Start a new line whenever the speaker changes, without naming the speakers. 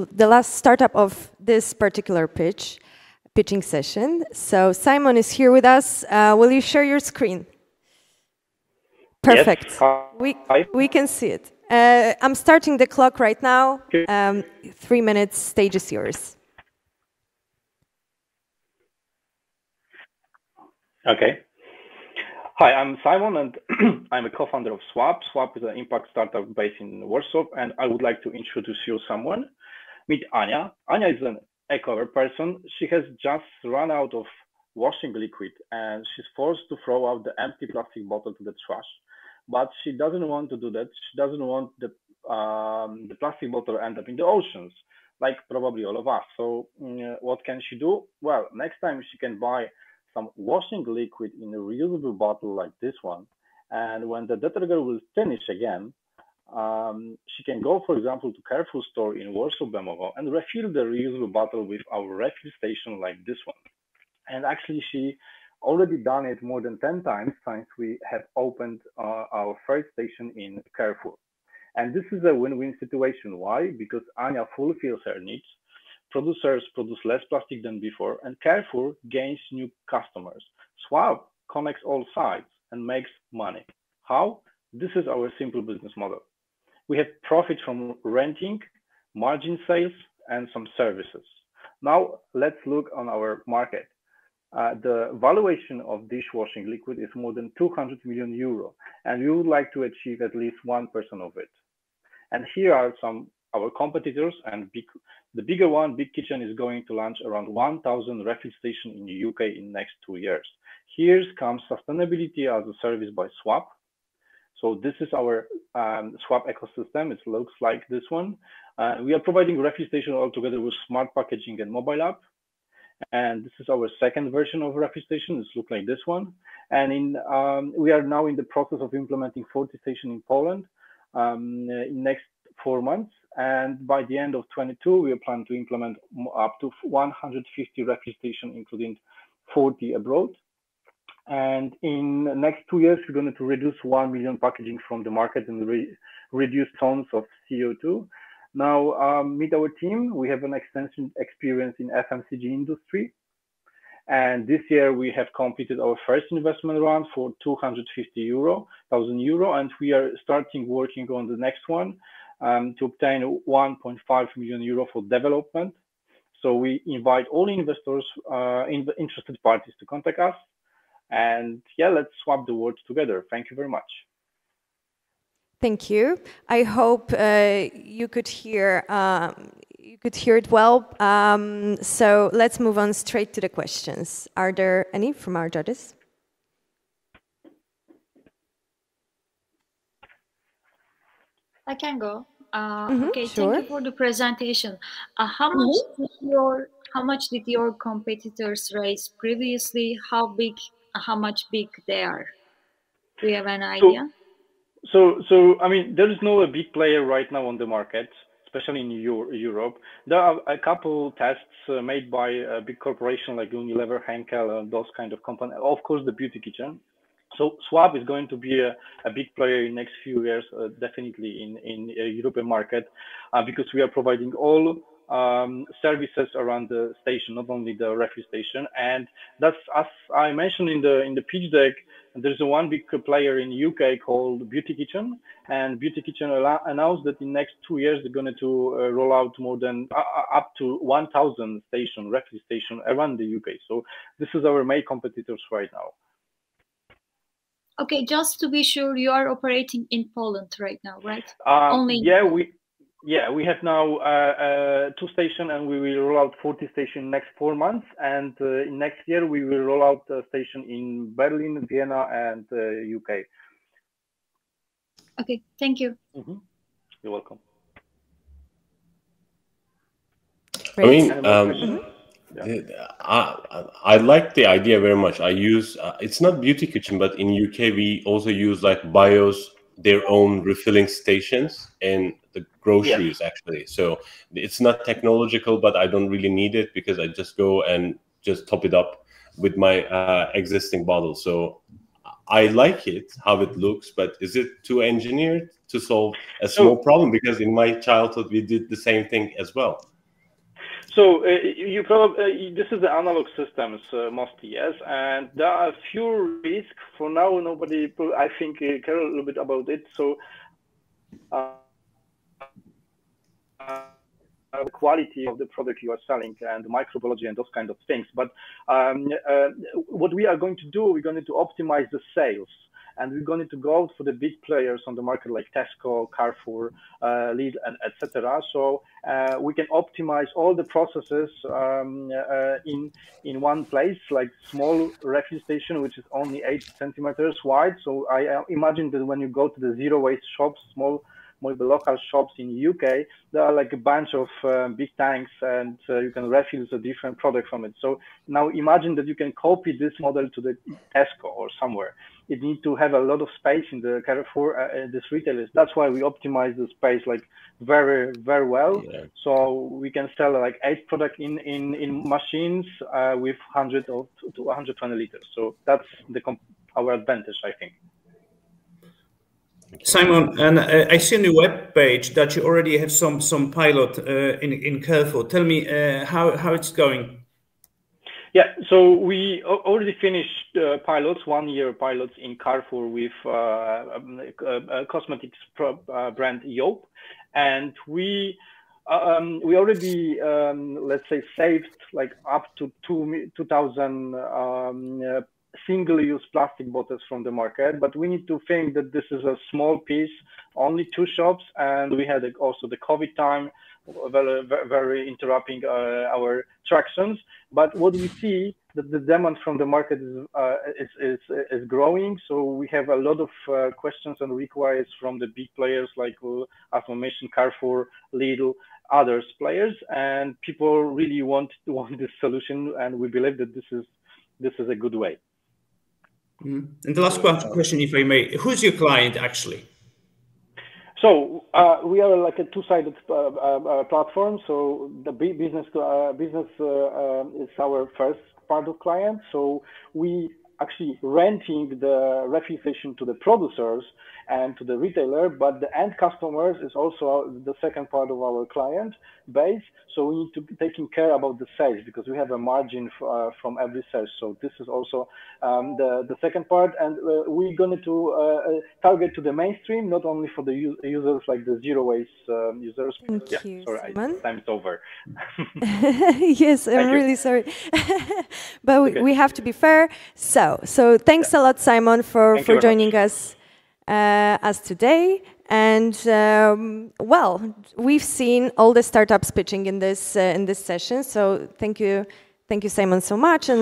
the last startup of this particular pitching session. So Simon is here with us. Will you share your screen? Perfect.
Yes.
We can see it. I'm starting the clock right now. 3 minutes, stage is yours.
Okay. Hi, I'm Simon, and I'm a co-founder of Swap. Swap is an impact startup based in Warsaw, and I would like to introduce you someone. Meet Anya. Anya is an eco-aware person. She has just run out of washing liquid, and she's forced to throw out the empty plastic bottle to the trash. But she doesn't want to do that. She doesn't want the plastic bottle end up in the oceans, like probably all of us. So what can she do? Well, next time she can buy some washing liquid in a reusable bottle like this one. And when the detergent will finish again, she can go, for example, to Carrefour store in Warsaw, Bemowo, and refill the reusable bottle with our refill station like this one. And actually, she already done it more than 10 times since we have opened our first station in Carrefour. And this is a win-win situation. Why? Because Anya fulfills her needs. Producers produce less plastic than before, and Carrefour gains new customers. Swap connects all sides and makes money. How? This is our simple business model. We have profit from renting, margin sales, and some services. Now let's look on our market. The valuation of dishwashing liquid is more than 200 million euro, and we would like to achieve at least 1% of it. And here are some our competitors, and the bigger one, Big Kitchen, is going to launch around 1,000 refill stations in the UK in the next 2 years. Here comes sustainability as a service by Swap. So this is our Swap ecosystem. It looks like this one. We are providing refill station all together with smart packaging and mobile app. And this is our second version of refill station. It looks like this one. And we are now in the process of implementing 40 stations in Poland in next 4 months. And by the end of 22, we plan to implement up to 150 refill stations, including 40 abroad. And in the next 2 years, we're going to reduce 1 million packaging from the market and reduce tons of CO2. Now, meet our team. We have an extensive experience in FMCG industry. And this year we have completed our first investment round for 250,000 euro, and we are starting working on the next one to obtain 1.5 million euro for development. So we invite all investors, interested parties to contact us. And yeah, let's swap the words together. Thank you very much.
Thank you. I hope you could hear it well. So let's move on straight to the questions. Are there any from our judges?
I can go. Okay,
sure.
Thank you for the presentation. How much did your competitors raise previously? How much big they are? Do you have an idea?
So I mean, there is no big player right now on the market, especially in Europe. There are a couple tests made by a big corporation like Unilever, Henkel, and those kind of companies. Of course, the Beauty Kitchen. So Swap is going to be a big player in the next few years, definitely in European market, because we are providing all services around the station, not only the refill station. And that's, as I mentioned in the pitch deck, there's one big player in UK called Beauty Kitchen, and Beauty Kitchen announced that in the next 2 years they're going to roll out more than up to 1,000 refill station around the UK. So this is our main competitors right now.
Okay, just to be sure, you are operating in Poland right now, right?
We have now 2 stations, and we will roll out 40 stations next 4 months. And next year we will roll out a station in Berlin, Vienna, and UK.
Okay, thank you.
You're welcome.
Great.
I like the idea very much. I use it's not Beauty Kitchen, but in UK we also use like Bios, their own refilling stations and the groceries actually. So it's not technological, but I don't really need it because I just go and just top it up with my existing bottle. So I like it, how it looks, but is it too engineered to solve a small problem? Because in my childhood, we did the same thing as well.
So you probably this is the analog systems mostly, yes, and there are a few risks. For now, nobody, I think, care a little bit about it. So the quality of the product you are selling and microbiology and those kind of things. But what we are going to do, we're going to optimize the sales. And we're going to go out for the big players on the market like Tesco, Carrefour, Lidl, and etc. So we can optimize all the processes in one place, like small refill station, which is only 8 centimeters wide. So I imagine that when you go to the zero waste shops, small local shops in the UK, there are like a bunch of big tanks, and you can refill a different product from it. So now imagine that you can copy this model to the Tesco or somewhere. It needs to have a lot of space in the Carrefour, this retailers. That's why we optimize the space like very, very well. Yeah. So we can sell like 8 products in machines with 100 to 120 liters. So that's our advantage, I think.
Simon, and I see on your web page that you already have some pilot in Carrefour. Tell me how it's going.
Yeah, so we already finished pilots, 1-year pilots in Carrefour with cosmetics brand Joop, and we already let's say saved like up to 2,000 single-use plastic bottles from the market, but we need to think that this is a small piece, only 2 shops, and we had also the COVID time, very interrupting our tractions. But what we see that the demand from the market is growing. So we have a lot of questions and requests from the big players like, as I mentioned, Carrefour, Lidl, others players, and people really want this solution, and we believe that this is a good way.
Mm-hmm. And the last question, if I may, who's your client actually?
So we are like a two-sided platform. So the business is our first part of client. So we actually renting the refill station to the producers and to the retailer, but the end customers is also the second part of our client base. So we need to be taking care about the sales because we have a margin from every sales. So this is also the second part, and we're going to target to the mainstream, not only for the users like the zero waste users.
Thank you,
sorry,
Simon.
Time's over.
Yes, I'm really sorry, but we have to be fair. So thanks a lot, Simon, for joining us today. And well, we've seen all the startups pitching in this session. So thank you, Simon, so much. And